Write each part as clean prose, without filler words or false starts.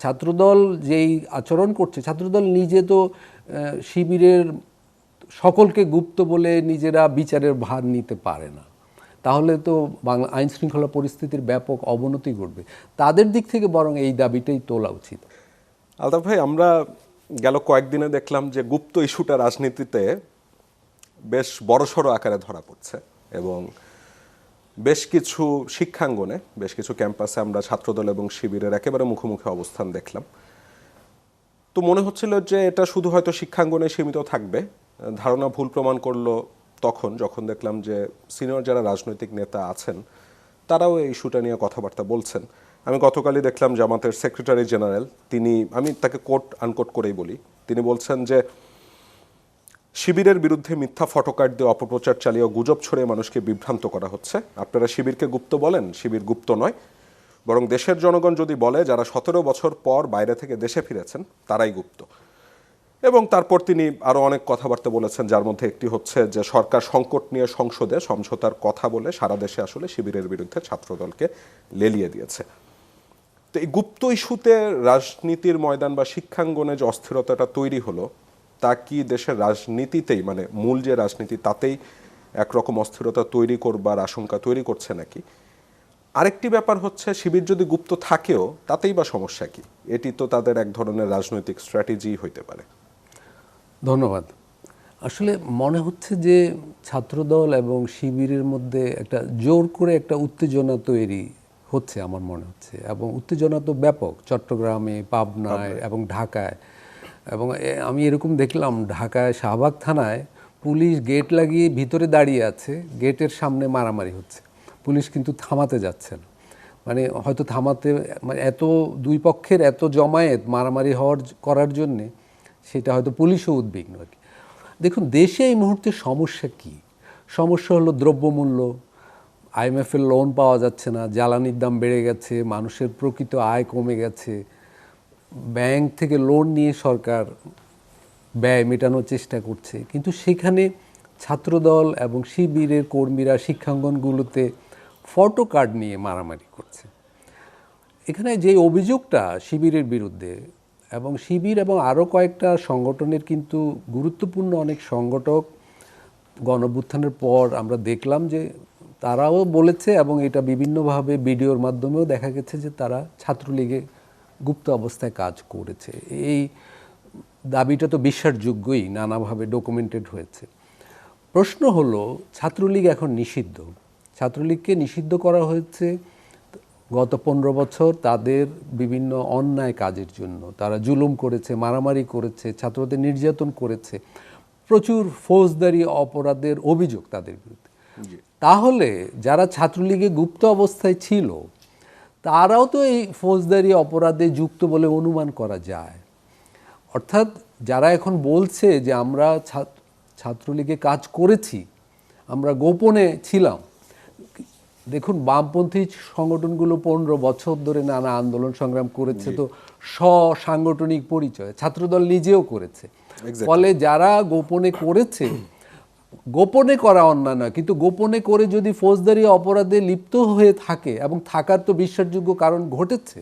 ছাত্রদল যেই আচরণ করছে, ছাত্রদল নিজে তো শিবিরের সকলকে গুপ্ত বলে নিজেরা বিচারের ভার নিতে পারে না, তাহলে তো বাংলা আইন শৃঙ্খলা পরিস্থিতির ব্যাপক অবনতি ঘটবে। তাদের দিক থেকে বরং এই দাবিটাই তোলা উচিত। আলতাফ ভাই, আমরা গেল কয়েকদিনে দেখলাম যে গুপ্ত ইস্যুটা রাজনীতিতে বেশ বড়সড় আকারে ধরা পড়ছে এবং বেশ কিছু শিক্ষাঙ্গনে, বেশ কিছু ক্যাম্পাসে আমরা ছাত্রদল এবং শিবিরের একেবারে মুখোমুখি অবস্থান দেখলাম। তো মনে হচ্ছিল যে এটা শুধু হয়তো শিক্ষাঙ্গনে সীমিত থাকবে। ধারণা ভুল প্রমাণ করলো তখন যখন দেখলাম যে সিনিয়র যারা রাজনৈতিক নেতা আছেন তারাও এই ইস্যুটা নিয়ে কথাবার্তা বলছেন। আমি গতকালই দেখলাম জামাতের সেক্রেটারি জেনারেল, আমি তাকে কোট আনকোট করেই বলি, তিনি বলছেন যে শিবিরের বিরুদ্ধে মিথ্যা ফটোকার্ড দিয়ে অপপ্রচার চালিয়ে গুজব ছড়িয়ে মানুষকে বিভ্রান্ত করা হচ্ছে। আপনারা শিবিরকে গুপ্ত বলেন, শিবির গুপ্ত নয়, বরং দেশের জনগণ যদি বলে যারা 17 বছর পর বাইরে থেকে দেশে ফিরেছেন তারাই গুপ্ত। এবং তারপর তিনি আরও অনেক কথাবার্তা বলেছেন, যার মধ্যে একটি হচ্ছে যে সরকার সংকট নিয়ে সংসদে সমঝোতার কথা বলে সারা দেশে আসলে শিবিরের বিরুদ্ধে ছাত্রদলকে লেলিয়ে দিয়েছে। তো এই গুপ্ত ইস্যুতে রাজনীতির ময়দান বা শিক্ষাঙ্গনে যে অস্থিরতাটা তৈরি হলো, তা কি দেশের রাজনীতিতেই, মানে মূল যে রাজনীতি তাতেই একরকম অস্থিরতা তৈরি করবার আশঙ্কা তৈরি করছে নাকি? আরেকটি ব্যাপার হচ্ছে, শিবির যদি গুপ্ত থাকেও তাতেই বা সমস্যা কি? এটি তো তাদের এক ধরনের রাজনৈতিক স্ট্র্যাটেজি হইতে পারে। ধন্যবাদ। আসলে মনে হচ্ছে যে ছাত্রদল এবং শিবিরের মধ্যে একটা জোর করে একটা উত্তেজনা তৈরি হচ্ছে আমার মনে হচ্ছে, এবং উত্তেজনা তো ব্যাপক, চট্টগ্রামে, পাবনায় এবং ঢাকায়। এবং আমি এরকম দেখলাম ঢাকায় শাহবাগ থানায় পুলিশ গেট লাগিয়ে ভিতরে দাঁড়িয়ে আছে, গেটের সামনে মারামারি হচ্ছে, পুলিশ কিন্তু থামাতে যাচ্ছে না। মানে হয়তো থামাতে, মানে এত দুই পক্ষের এত জমায়েত মারামারি করার জন্যে সেটা হয়তো পুলিশও উদ্বিগ্ন আর কি। দেখুন, দেশে এই মুহূর্তে সমস্যা কি? সমস্যা হলো দ্রব্যমূল্য, IMF-এর লোন পাওয়া যাচ্ছে না, জ্বালানির দাম বেড়ে গেছে, মানুষের প্রকৃত আয় কমে গেছে, ব্যাংক থেকে লোন নিয়ে সরকার ব্যয় মেটানোর চেষ্টা করছে, কিন্তু সেখানে ছাত্রদল এবং শিবিরের কর্মীরা শিক্ষাঙ্গনগুলোতে ফটো কার্ড নিয়ে মারামারি করছে। এখানে যে অভিযোগটা শিবিরের বিরুদ্ধে, এবং শিবির এবং আরও কয়েকটা সংগঠনের কিন্তু গুরুত্বপূর্ণ অনেক সংগঠক গণঅভ্যুত্থানের পর আমরা দেখলাম যে তারাও বলেছে, এবং এটা বিভিন্নভাবে ভিডিওর মাধ্যমেও দেখা গেছে যে তারা ছাত্রলীগে গুপ্ত অবস্থায় কাজ করেছে। এই দাবিটা তো বিশ্বাসযোগ্যই, নানাভাবে ডকুমেন্টেড হয়েছে। প্রশ্ন হলো, ছাত্রলীগ এখন নিষিদ্ধ, ছাত্রলীগকে নিষিদ্ধ করা হয়েছে গত 15 বছর তাদের বিভিন্ন অন্যায় কাজের জন্য। তারা জুলুম করেছে, মারামারি করেছে, ছাত্রদের নির্যাতন করেছে, প্রচুর ফৌজদারি অপরাধের অভিযোগ তাদের বিরুদ্ধে। তাহলে যারা ছাত্রলীগে গুপ্ত অবস্থায় ছিল তারাও তো এই ফৌজদারি অপরাধে যুক্ত বলে অনুমান করা যায়। অর্থাৎ যারা এখন বলছে যে আমরা ছাত্রলীগে কাজ করেছি, আমরা গোপনে ছিলাম, দেখুন বামপন্থী সংগঠনগুলো 15 বছর ধরে নানা আন্দোলন সংগ্রাম করেছে, তো সাংগঠনিক পরিচয় ছাত্রদল নিজেও করেছে। ফলে যারা গোপনে করেছে, গোপনে করা অন্যায় নয়, কিন্তু গোপনে করে যদি ফৌজদারি অপরাধে লিপ্ত হয়ে থাকে, এবং থাকার তো বিশ্বাসযোগ্য কারণ ঘটেছে,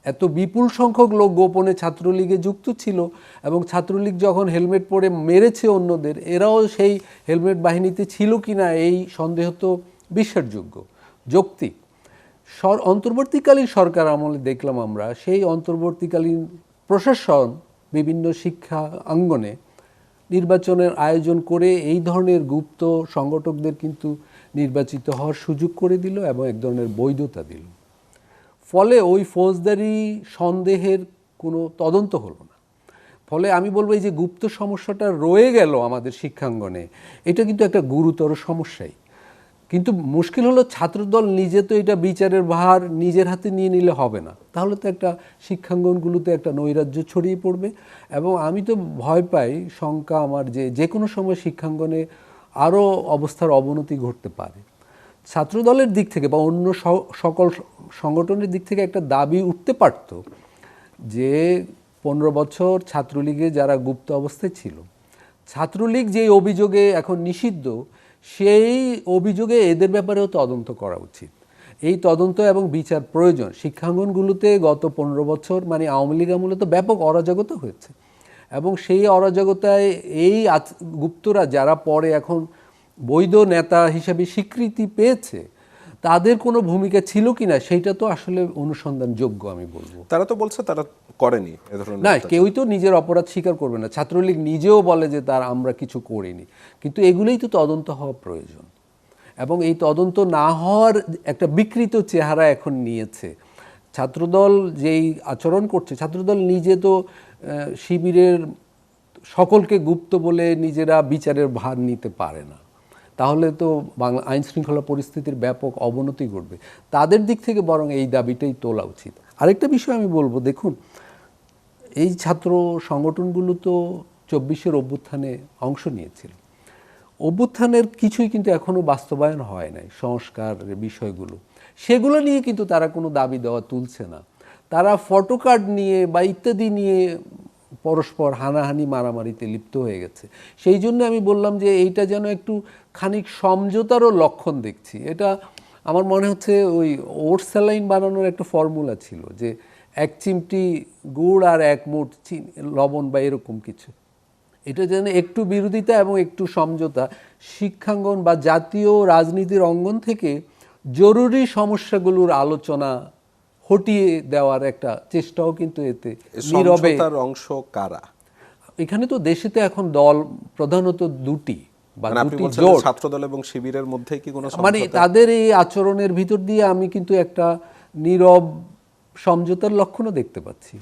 এত বিপুল সংখ্যক লোক গোপনে ছাত্রলীগে যুক্ত ছিল, এবং ছাত্রলীগ যখন হেলমেট পরে মেরেছে অন্যদের, এরাও সেই হেলমেট বাহিনীতে ছিল কিনা এই সন্দেহ তো বিশ্বাসযোগ্য, যৌক্তিক। অন্তর্বর্তীকালীন সরকার আমলে দেখলাম আমরা, সেই অন্তর্বর্তীকালীন প্রশাসন বিভিন্ন শিক্ষা অঙ্গনে নির্বাচনের আয়োজন করে এই ধরনের গুপ্ত সংগঠকদের কিন্তু নির্বাচিত হওয়ার সুযোগ করে দিল এবং এক ধরনের বৈধতা দিল। ফলে ওই ফৌজদারি সন্দেহের কোনো তদন্ত হলো না। ফলে আমি বলবো এই যে গুপ্ত সমস্যাটা রয়ে গেল আমাদের শিক্ষাঙ্গনে, এটা কিন্তু একটা গুরুতর সমস্যাই। কিন্তু মুশকিল হলো ছাত্রদল নিজে তো এটা বিচারের ভার নিজের হাতে নিয়ে নিলে হবে না, তাহলে তো একটা শিক্ষাঙ্গনগুলোতে একটা নৈরাজ্য ছড়িয়ে পড়বে। এবং আমি তো ভয় পাই, শঙ্কা আমার, যে কোনো সময় শিক্ষাঙ্গনে আরও অবস্থার অবনতি ঘটতে পারে। ছাত্রদলের দিক থেকে বা অন্য সকল সংগঠনের দিক থেকে একটা দাবি উঠতে পারত যে 15 বছর ছাত্রলীগে যারা গুপ্ত অবস্থায় ছিল, ছাত্রলীগ যেই অভিযোগে এখন নিষিদ্ধ, সেই অভিযোগে এদের ব্যাপারেও তদন্ত করা উচিত। এই তদন্ত এবং বিচার প্রয়োজন। শিক্ষাঙ্গনগুলোতে গত 15 বছর মানে আওয়ামী লীগ আমলে তো ব্যাপক অরাজকতা হয়েছে, এবং সেই অরাজকতায় এই গুপ্তরা যারা পরে এখন বৈধ নেতা হিসেবে স্বীকৃতি পেয়েছে, তাদের কোনো ভূমিকা ছিল কিনা সেইটা তো আসলে অনুসন্ধানযোগ্য আমি বলবো। তারা তো বলছে তারা করেনি এ ধরনের না, অত্যাচার। কেউই তো নিজের অপরাধ স্বীকার করবে না। ছাত্রলীগ নিজেও বলে যে আমরা কিছু করিনি, কিন্তু এগুলোই তো তদন্ত হওয়া প্রয়োজন। এবং এই তদন্ত না হওয়ার একটা বিকৃত চেহারা এখন নিয়েছে ছাত্রদল। যেই আচরণ করছে, ছাত্রদল নিজে তো শিবিরের সকলকে গুপ্ত বলে নিজেরা বিচারের ভার নিতে পারে না, তাহলে তো বাংলা আইন শৃঙ্খলা পরিস্থিতির ব্যাপক অবনতি ঘটবে। তাদের দিক থেকে বরং এই দাবিটাই তোলা উচিত। আরেকটা বিষয় আমি বলবো, দেখুন এই ছাত্র সংগঠনগুলো তো 24-এর অভ্যুত্থানে অংশ নিয়েছিল। অভ্যুত্থানের কিছুই কিন্তু এখনো বাস্তবায়ন হয় নাই, সংস্কারের বিষয়গুলো, সেগুলো নিয়ে কিন্তু তারা কোনো দাবি দেওয়া তুলছে না। তারা ফটো কার্ড নিয়ে বা ইত্যাদি নিয়ে পরস্পর হানাহানি মারামারিতে লিপ্ত হয়ে গেছে। সেই জন্য আমি বললাম যে এইটা যেন একটু খানিক সমঝোতারও লক্ষণ দেখছি। এটা আমার মনে হচ্ছে ওই ওট স্যালাইন বানানোর একটা ফর্মুলা ছিল, যে 1 চিমটি গুড় আর 1 মুঠ লবণ বা এরকম কিছু। এটা যেন একটু বিরোধিতা এবং একটু সমঝোতা শিক্ষাঙ্গন বা জাতীয় রাজনীতির অঙ্গন থেকে জরুরি সমস্যাগুলোর আলোচনা হটিয়ে দেওয়ার একটা চেষ্টাও কিন্তু এতে নীরবে। সমঝোতার অংশ কারা? এখানে তো দেশেতে এখন দল প্রধানত দুটি বা মানে আপনি দুটি বলছেন জোট, ছাত্রদল এবং শিবিরের মধ্যে কি কোনো মানে সমঝোতা? তাদের এই আচরণের ভিতর দিয়ে আমি কিন্তু একটা নীরব সমঝোতার লক্ষণও দেখতে পাচ্ছি।